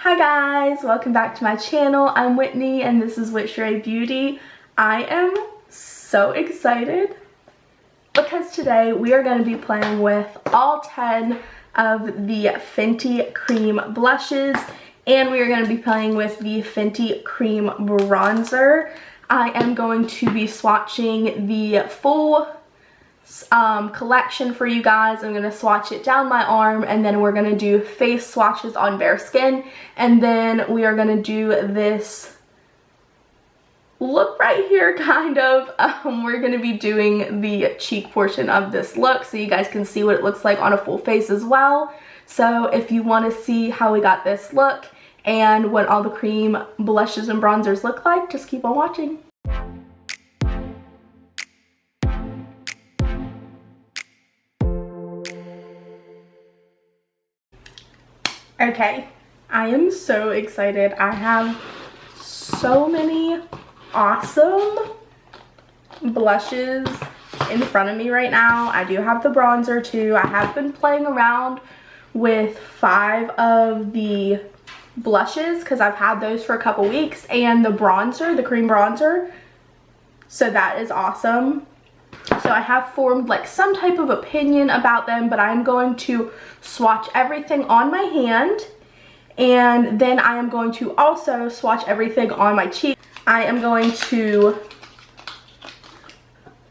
Hi guys, welcome back to my channel. I'm Whitney and this is Whitney Beauty. I am so excited because today we are going to be playing with all 10 of the Fenty cream blushes and we are going to be playing with the Fenty cream bronzer. I am going to be swatching the full collection for you guys. I'm going to swatch it down my arm and then we're going to do face swatches on bare skin, and then we are going to do this look right here kind of. We're going to be doing the cheek portion of this look so you guys can see what it looks like on a full face as well. So if you want to see how we got this look and what all the cream blushes and bronzers look like, just keep on watching. Okay, I am so excited. I have so many awesome blushes in front of me right now. I do have the bronzer too. I have been playing around with 5 of the blushes because I've had those for a couple weeks, and the bronzer, the cream bronzer, so that is awesome. So I have formed like some type of opinion about them, but I'm going to swatch everything on my hand and then I am going to also swatch everything on my cheek. I am going to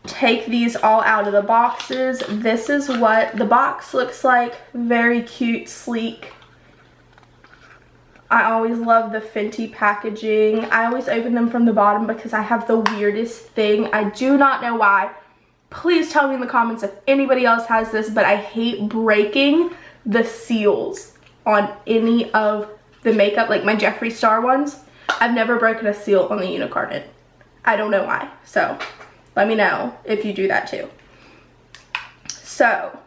take these all out of the boxes. This is what the box looks like. Very cute, sleek. I always love the Fenty packaging. I always open them from the bottom because I have the weirdest thing. I do not know why. Please tell me in the comments if anybody else has this, but I hate breaking the seals on any of the makeup, like my Jeffree Star ones. I've never broken a seal on the Unicorn. I don't know why, so let me know if you do that too. So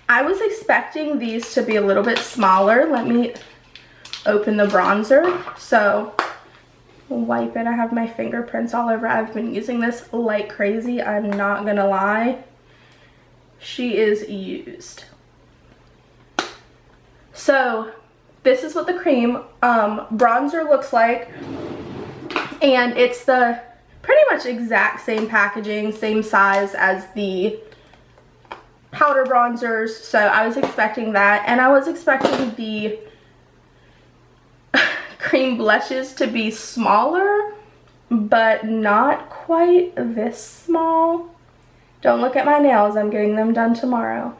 I was expecting these to be a little bit smaller. Let me open the bronzer. So wipe it. I have my fingerprints all over. I've been using this like crazy. I'm not gonna lie. She is used. So this is what the cream bronzer looks like, and it's the pretty much exact same packaging, same size as the powder bronzers. So I was expecting that, and I was expecting the cream blushes to be smaller, but not quite this small. Don't look at my nails, I'm getting them done tomorrow,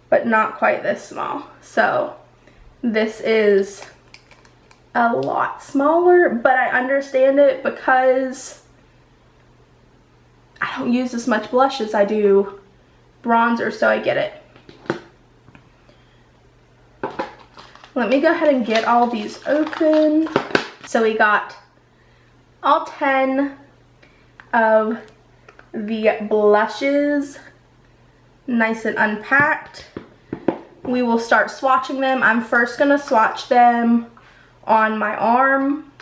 but not quite this small. So this is a lot smaller, but I understand it because I don't use as much blush as I do bronzer, so I get it. Let me go ahead and get all these open. So we got all 10 of the blushes nice and unpacked. We will start swatching them. I'm first gonna swatch them on my arm.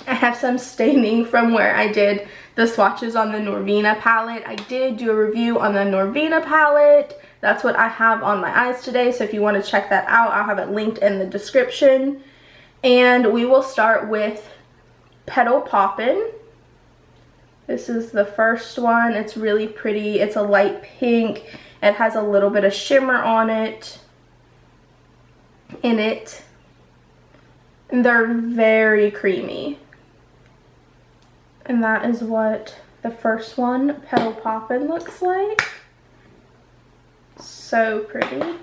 I have some staining from where I did the swatches on the Norvina palette. I did do a review on the Norvina palette. That's what I have on my eyes today, so if you want to check that out, I'll have it linked in the description. And we will start with Petal Poppin. This is the first one. It's really pretty. It's a light pink. It has a little bit of shimmer on it, in it. And they're very creamy. And that is what the first one, Petal Poppin, looks like. So pretty.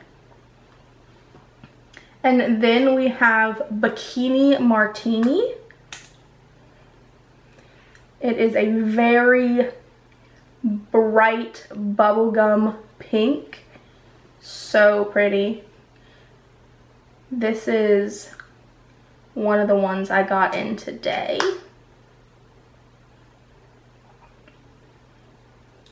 And then we have Bikini Martini. It is a very bright bubblegum pink. So pretty. This is one of the ones I got in today.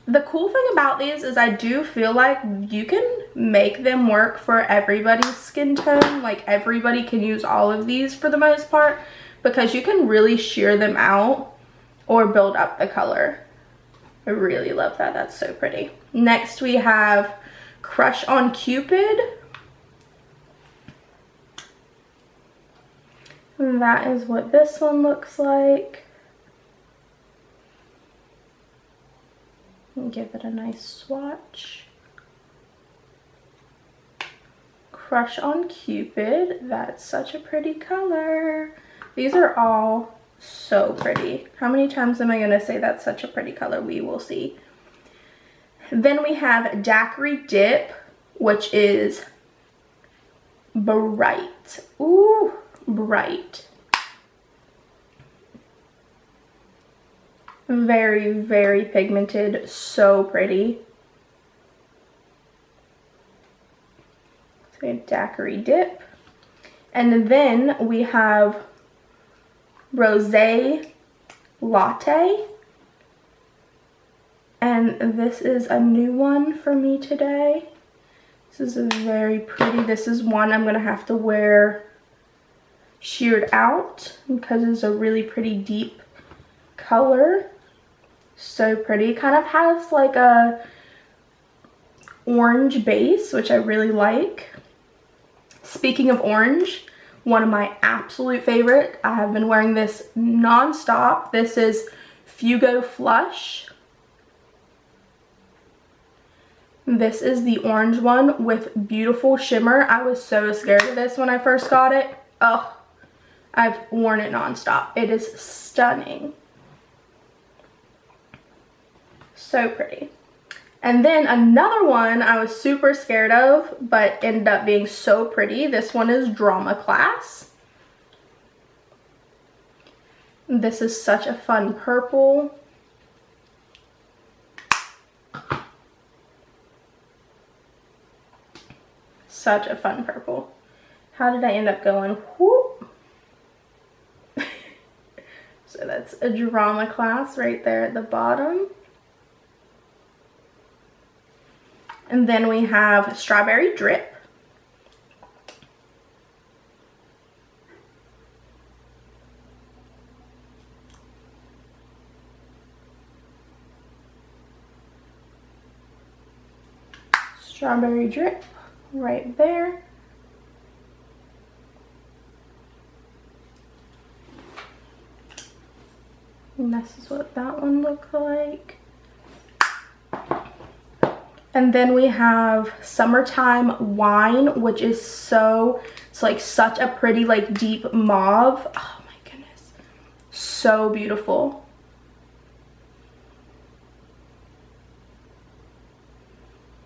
The cool thing about these is I do feel like you can make them work for everybody's skin tone. Like everybody can use all of these for the most part because you can really sheer them out or build up the color. I really love that. That's so pretty. Next we have Crush on Cupid. And that is what this one looks like. And give it a nice swatch. Crush on Cupid. That's such a pretty color. These are all so pretty. How many times am I going to say that's such a pretty color? We will see. Then we have Daiquiri Dip, which is bright. Ooh, bright. Very, very pigmented. So pretty. So we have Daiquiri Dip. And then we have Rosé Latte. And this is a new one for me today. This is very pretty. This is one I'm going to have to wear sheared out because it's a really pretty deep color. So pretty. Kind of has like a orange base, which I really like. Speaking of orange, one of my absolute favorite. I have been wearing this non-stop. This is Fugo Flush. This is the orange one with beautiful shimmer. I was so scared of this when I first got it. Oh, I've worn it non-stop. It is stunning. So pretty. And then another one I was super scared of, but ended up being so pretty. This one is Drama Class. This is such a fun purple. Such a fun purple. How did I end up going? Whoop. So that's a Drama Class right there at the bottom. And then we have Strawberry Drip. Strawberry Drip right there. And this is what that one looked like. And then we have Summertime Wine, which is it's like such a pretty like deep mauve. Oh my goodness. So beautiful.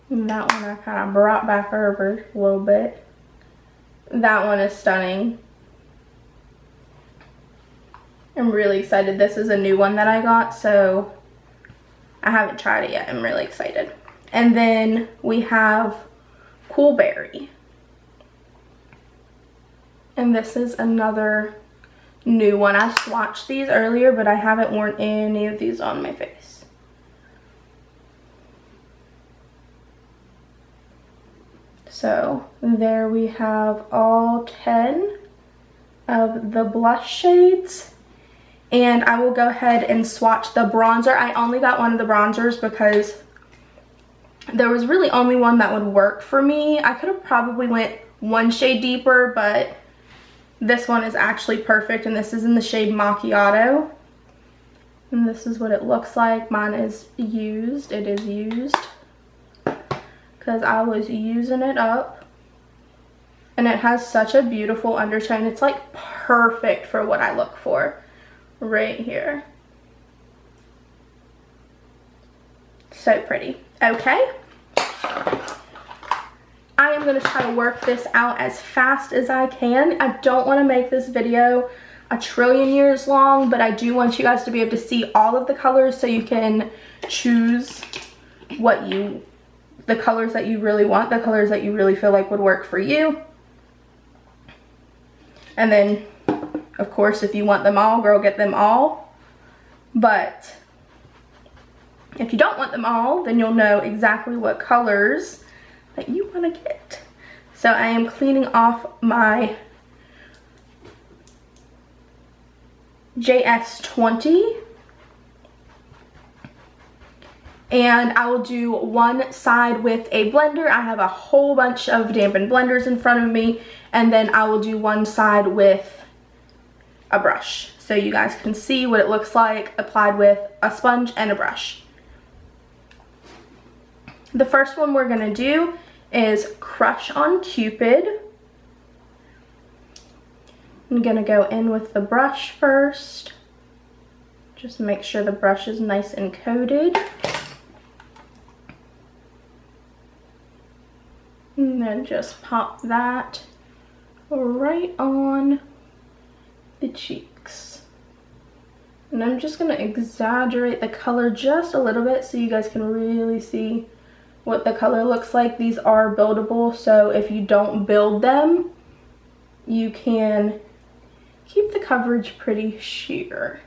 And that one I kind of brought back over a little bit. That one is stunning. I'm really excited. This is a new one that I got, so I haven't tried it yet. I'm really excited. And then we have Cool Berry. And this is another new one. I swatched these earlier, but I haven't worn any of these on my face. So there we have all 10 of the blush shades. And I will go ahead and swatch the bronzer. I only got one of the bronzers because there was really only one that would work for me. I could have probably went one shade deeper, but this one is actually perfect, and this is in the shade Macchiato. And this is what it looks like. Mine is used. It is used because I was using it up. And it has such a beautiful undertone. It's like perfect for what I look for right here. So pretty. Okay. I am going to try to work this out as fast as I can. I don't want to make this video a trillion years long, but I do want you guys to be able to see all of the colors so you can choose the colors that you really want, the colors that you really feel like would work for you. And then, of course, if you want them all, girl, get them all. But if you don't want them all, then you'll know exactly what colors that you want to get. So I am cleaning off my JS20. And I will do one side with a blender. I have a whole bunch of dampened blenders in front of me. And then I will do one side with a brush so you guys can see what it looks like applied with a sponge and a brush. The first one we're going to do is Crush on Cupid. I'm going to go in with the brush first. Just make sure the brush is nice and coated. And then just pop that right on the cheeks. And I'm just going to exaggerate the color just a little bit so you guys can really see what the color looks like. These are buildable, so if you don't build them, you can keep the coverage pretty sheer.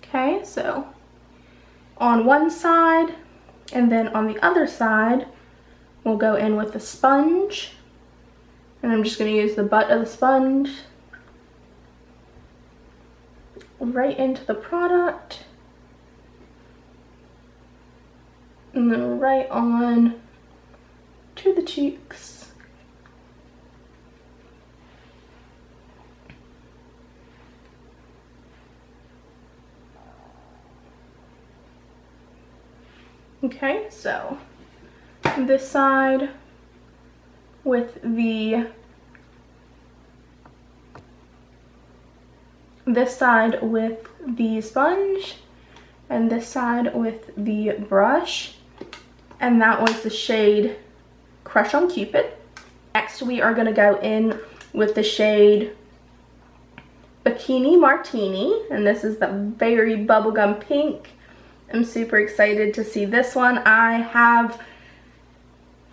Okay, so on one side, and then on the other side, we'll go in with the sponge. And I'm just going to use the butt of the sponge right into the product. And then right on to the cheeks. Okay, so this side with the sponge and this side with the brush, and that was the shade Crush on Cupid. Next we are going to go in with the shade Bikini Martini, and this is the very bubblegum pink. I'm super excited to see this one. I have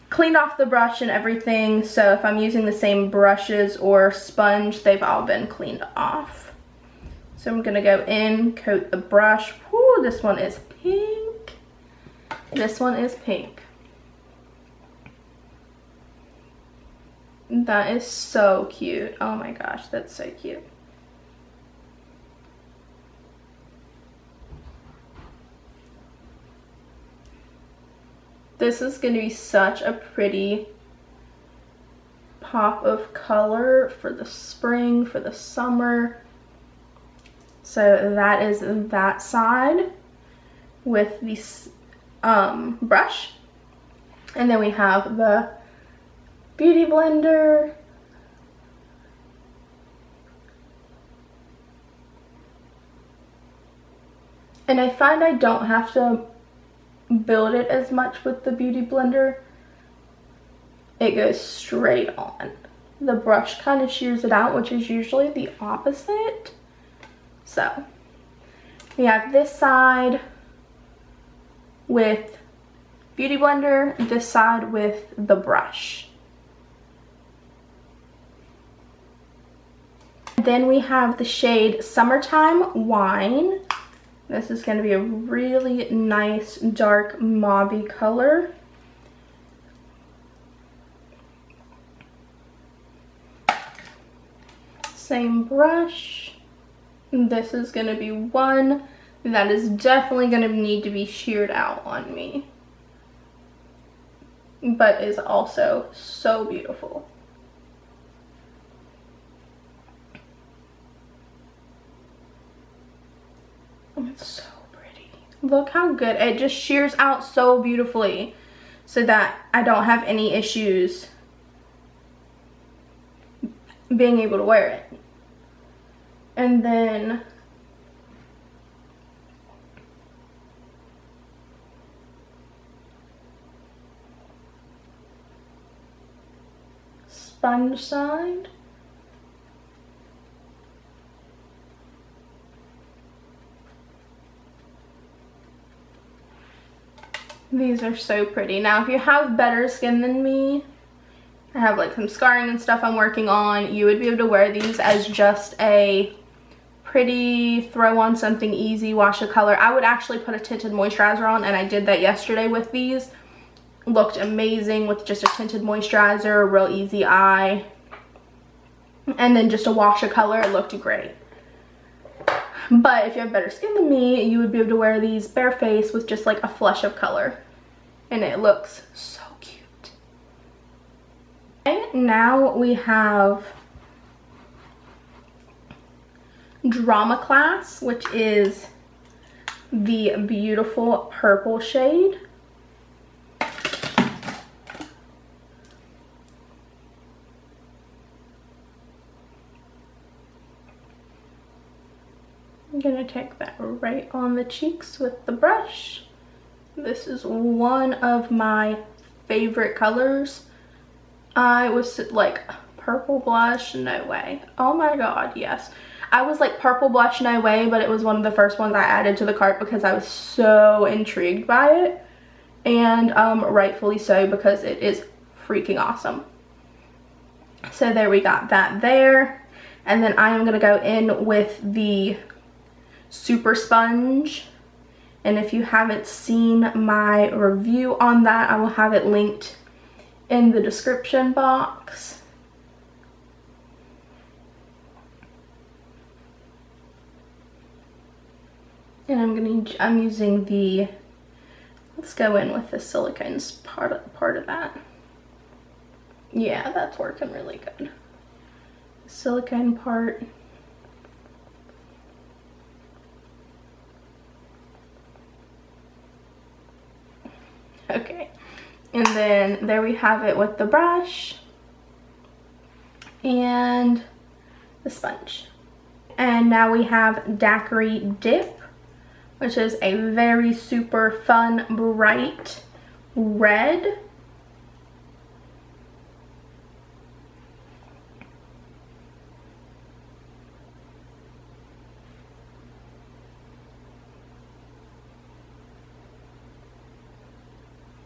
cleaned off the brush and everything, so if I'm using the same brushes or sponge, they've all been cleaned off. So I'm gonna go in, coat the brush. Whoo, this one is pink. This one is pink. That is so cute. Oh my gosh, that's so cute. This is going to be such a pretty pop of color for the spring, for the summer. So that is that side with the brush. And then we have the Beauty Blender. And I find I don't have to build it as much with the Beauty Blender. It goes straight on. The brush kind of shears it out, which is usually the opposite. So we have this side with Beauty Blender, this side with the brush. Then we have the shade Summertime Wine. This is going to be a really nice dark mauve-y color. Same brush. This is going to be one that is definitely going to need to be sheared out on me, but is also so beautiful. Oh, it's so pretty. Look how good. It just shears out so beautifully so that I don't have any issues being able to wear it. And then sponge side. These are so pretty. Now, if you have better skin than me, I have like some scarring and stuff I'm working on, you would be able to wear these as just a pretty throw on something easy wash of color. I would actually put a tinted moisturizer on, and I did that yesterday with these. Looked amazing with just a tinted moisturizer, real easy eye, and then just a wash of color. It looked great. But if you have better skin than me, you would be able to wear these bare face with just like a flush of color, and it looks so cute. Okay, now we have Drama Class, which is the beautiful purple shade. I'm gonna take that right on the cheeks with the brush. This is one of my favorite colors. I was like, purple blush, no way. Oh my god, yes. I was like, purple blush, no way, but it was one of the first ones I added to the cart because I was so intrigued by it. And rightfully so, because it is freaking awesome. So there, we got that there. And then I am gonna go in with the Super Sponge. And if you haven't seen my review on that, I will have it linked in the description box. And I'm using the, let's go in with the silicones part of that. Yeah, that's working really good. Silicone part. Okay, and then there we have it with the brush and the sponge. And now we have Daiquiri Dip, which is a very super fun, bright red.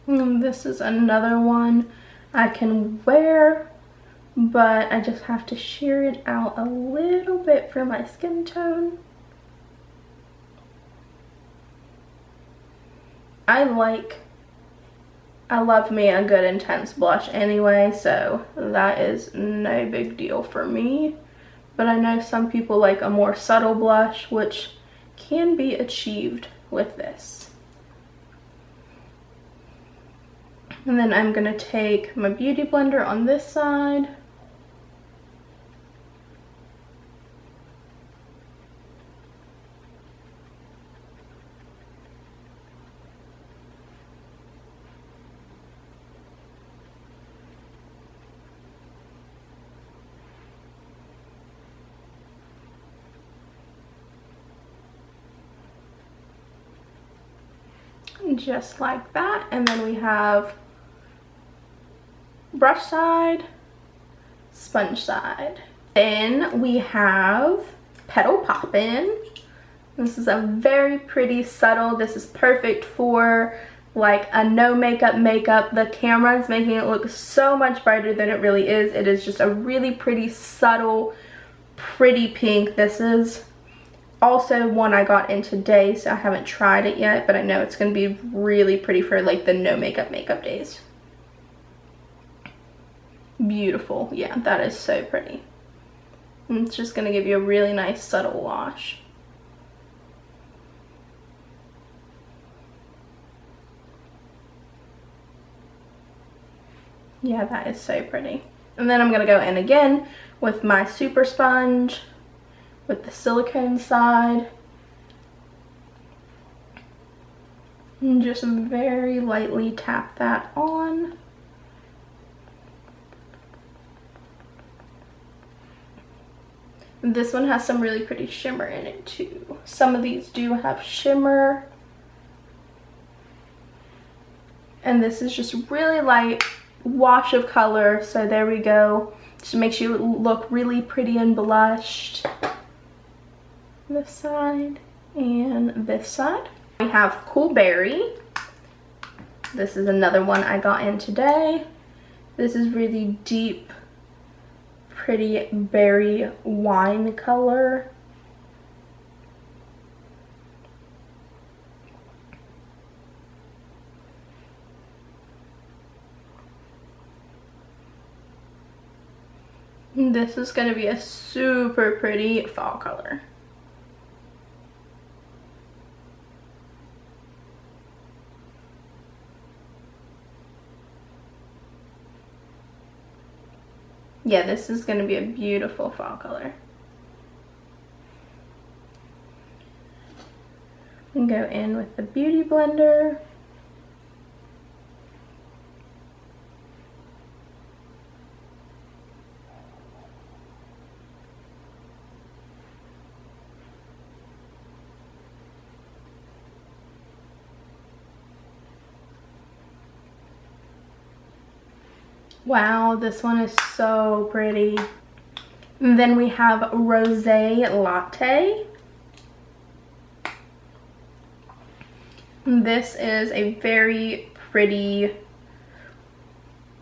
And this is another one I can wear, but I just have to sheer it out a little bit for my skin tone. I love me a good intense blush anyway, so that is no big deal for me. But I know some people like a more subtle blush, which can be achieved with this. And then I'm gonna take my beauty blender on this side. Just like that. And then we have brush side, sponge side. Then we have Petal Poppin. This is a very pretty subtle. This is perfect for like a no makeup. The camera is making it look so much brighter than it really is. It is just a really pretty subtle, pretty pink. This is also one I got in today, so I haven't tried it yet, but I know it's going to be really pretty for like the no makeup days. Beautiful. Yeah, that is so pretty. And it's just going to give you a really nice subtle wash. Yeah, that is so pretty. And then I'm going to go in again with my super sponge with the silicone side. And just very lightly tap that on. This one has some really pretty shimmer in it too. Some of these do have shimmer. And this is just really light wash of color. So there we go. Just makes you look really pretty and blushed. This side and this side. We have Cool Berry. This is another one I got in today. This is really deep, pretty berry wine color. This is going to be a super pretty fall color. Yeah, this is going to be a beautiful fall color. And go in with the Beauty Blender. Wow, this one is so pretty. And then we have Rosé Latte. This is a very pretty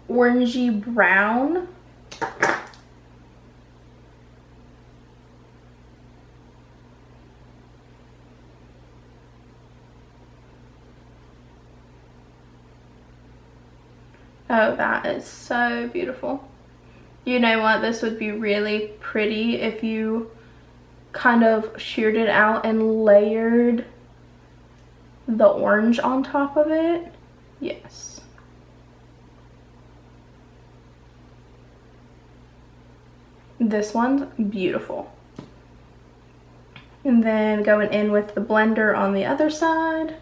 orangey brown. Oh, that is so beautiful. You know what? This would be really pretty if you kind of sheared it out and layered the orange on top of it. Yes. This one's beautiful. And then going in with the blender on the other side.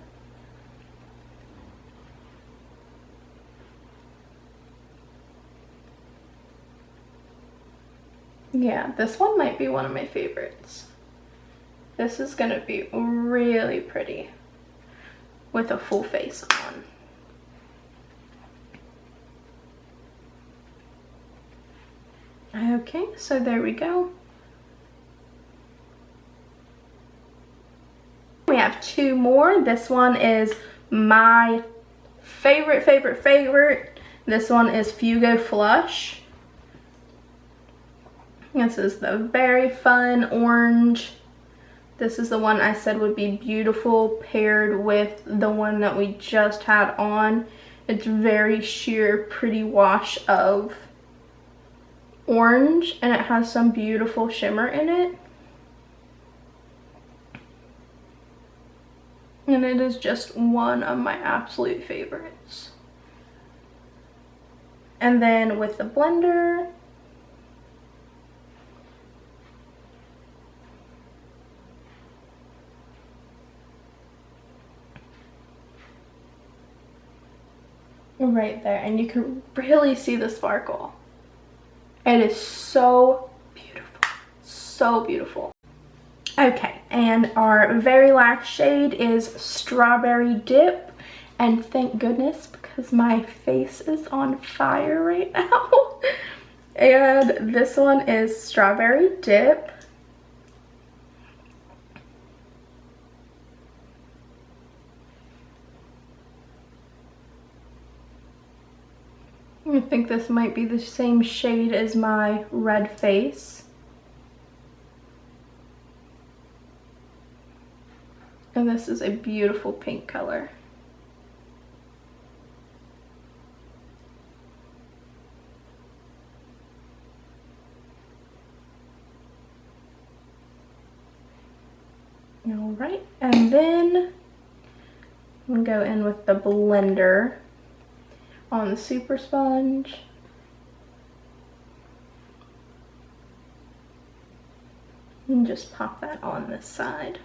Yeah, this one might be one of my favorites. This is gonna be really pretty with a full face on. Okay, so there we go. We have two more. This one is my favorite. This one is Fugo Flush. This is the very fun orange. This is the one I said would be beautiful paired with the one that we just had on. It's very sheer, pretty wash of orange, and it has some beautiful shimmer in it. And it is just one of my absolute favorites. And then with the blender, right there, and you can really see the sparkle. It is so beautiful, so beautiful. Okay, and our very last shade is Strawberry Dip, and thank goodness because my face is on fire right now. And this one is Strawberry Dip. I think this might be the same shade as my red face. And this is a beautiful pink color. All right, and then I'm gonna go in with the blender on the super sponge. And just pop that on this side.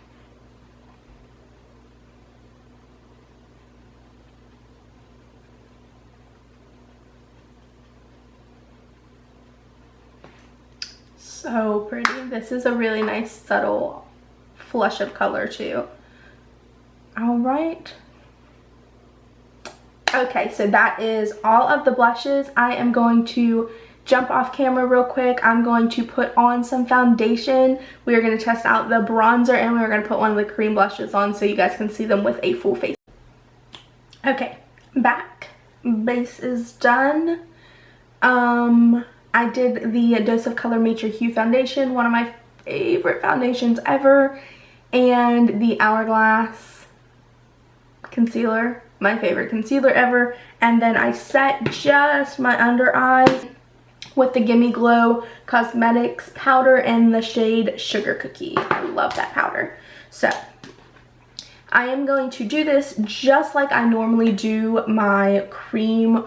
So pretty. This is a really nice subtle flush of color too. All right. Okay, so that is all of the blushes. I am going to jump off camera real quick. I'm going to put on some foundation. We are going to test out the bronzer, and we're going to put one of the cream blushes on so you guys can see them with a full face. Okay, back. Base is done. I did the Dose of Color Mature Hue foundation, one of my favorite foundations ever, and the Hourglass concealer, my favorite concealer ever. And then I set just my under eyes with the Gimme Glow Cosmetics powder in the shade Sugar Cookie. I love that powder. So I am going to do this just like I normally do my cream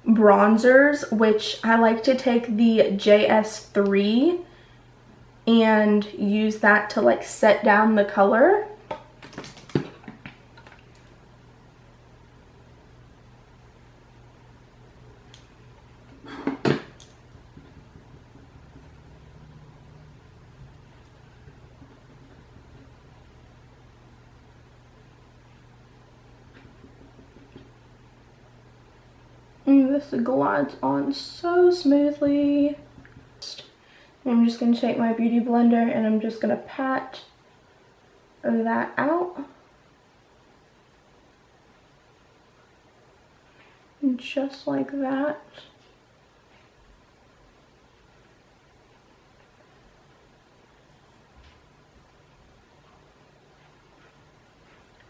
bronzers, which I like to take the JS3 and use that to like set down the color. And this glides on so smoothly. I'm just going to take my beauty blender and I'm just going to pat that out. And just like that.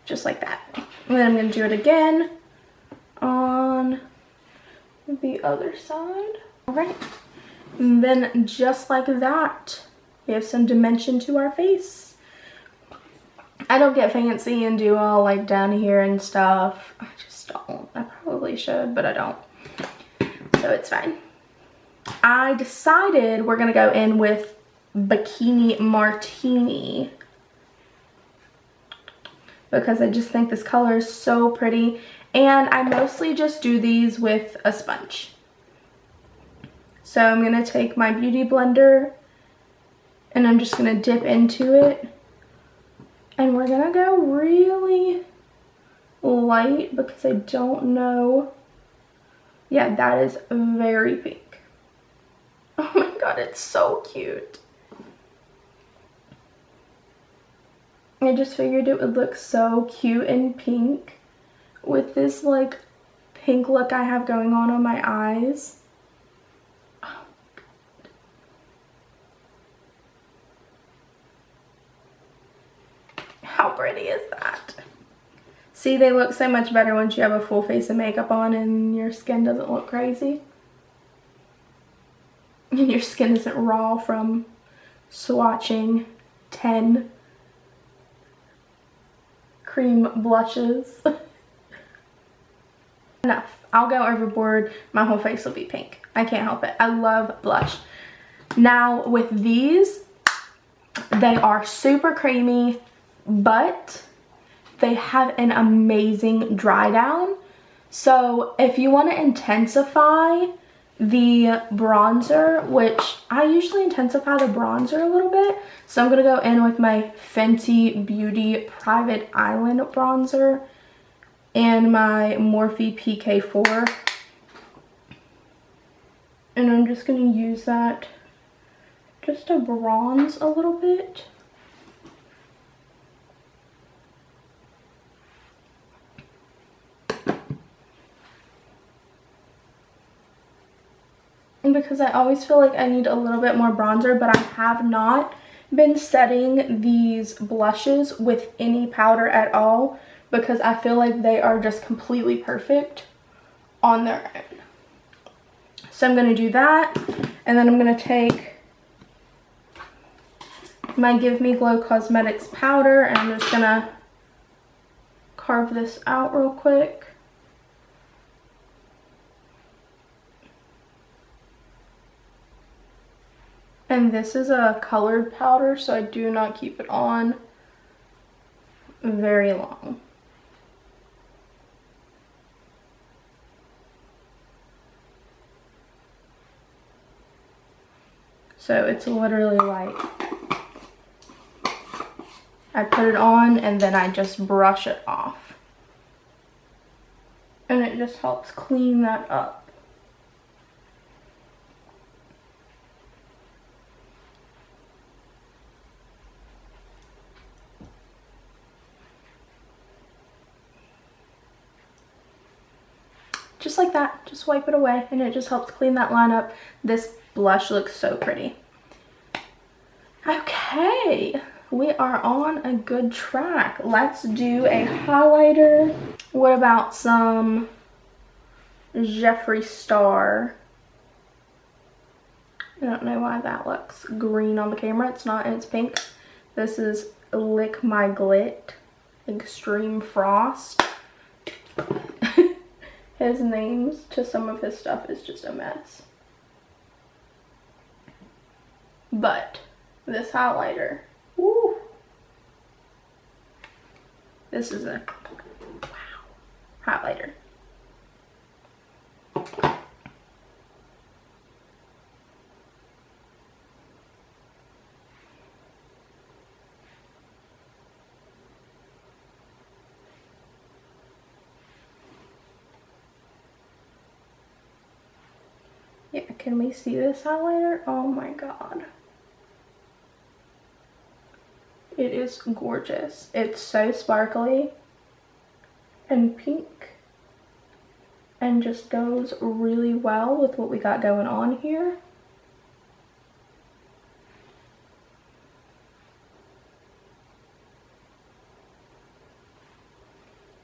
Just like that. And then I'm going to do it again on the other side. Alright. And then just like that, we have some dimension to our face. I don't get fancy and do all like down here and stuff. I just don't. I probably should, but I don't. So it's fine. I decided we're going to go in with Bikini Martini, because I just think this color is so pretty. And I mostly just do these with a sponge. So I'm going to take my beauty blender and I'm just going to dip into it. And we're going to go really light because I don't know. Yeah, that is very pink. Oh my god, it's so cute. I just figured it would look so cute and pink with this like pink look I have going on my eyes. Oh god. How pretty is that? See, they look so much better once you have a full face of makeup on and your skin doesn't look crazy. And your skin isn't raw from swatching 10 cream blushes. Enough. I'll go overboard. My whole face will be pink. I can't help it. I love blush. Now with these, they are super creamy, but they have an amazing dry down. So if you want to intensify the bronzer, which I usually intensify the bronzer a little bit, so I'm going to go in with my Fenty Beauty Private Island bronzer and my Morphe PK4, and I'm just going to use that just to bronze a little bit. Because I always feel like I need a little bit more bronzer, but I have not been setting these blushes with any powder at all because I feel like they are just completely perfect on their own. So I'm going to do that, and then I'm going to take my Give Me Glow Cosmetics powder and I'm just going to carve this out real quick. And this is a colored powder, so I do not keep it on very long. So it's literally like, I put it on and then I just brush it off. And it just helps clean that up. Just like that, just wipe it away and it just helps clean that line up. This blush looks so pretty. Okay, we are on a good track. Let's do a highlighter. What about some Jeffree Star? I don't know why that looks green on the camera. It's not, it's pink. This is Lick My Glit Extreme Frost. his names to some of his stuff is just a mess. But this highlighter, woo! This is a wow highlighter. Yeah, can we see this highlighter? Oh my god. It is gorgeous. It's so sparkly and pink and just goes really well with what we got going on here.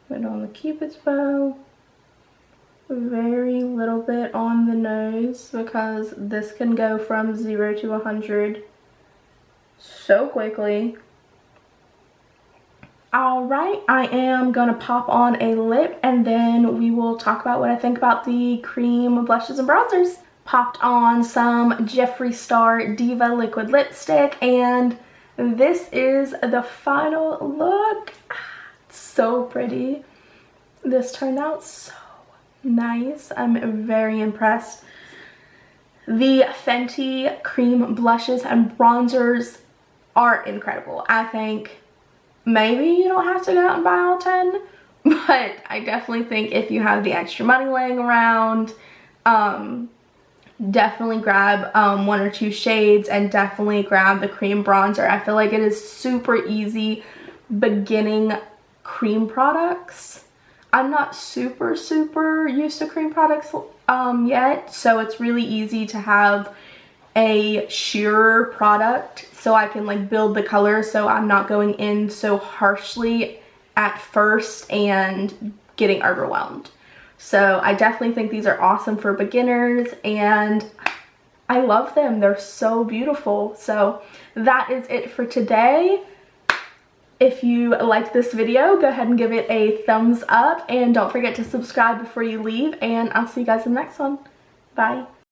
Put on the Cupid's bow. Very little bit on the nose because this can go from 0 to 100 so quickly. Alright, I am gonna pop on a lip and then we will talk about what I think about the cream blushes and bronzers. Popped on some Jeffree Star Diva liquid lipstick and this is the final look. It's so pretty. This turned out so nice. I'm very impressed. The Fenty cream blushes and bronzers are incredible. I think maybe you don't have to go out and buy all 10, but I definitely think if you have the extra money laying around, definitely grab 1 or 2 shades and definitely grab the cream bronzer. I feel like it is super easy beginning cream products. I'm not super used to cream products yet, so it's really easy to have a sheer product so I can like build the color so I'm not going in so harshly at first and getting overwhelmed. So I definitely think these are awesome for beginners and I love them. They're so beautiful. So that is it for today. If you liked this video, go ahead and give it a thumbs up and don't forget to subscribe before you leave, and I'll see you guys in the next one. Bye.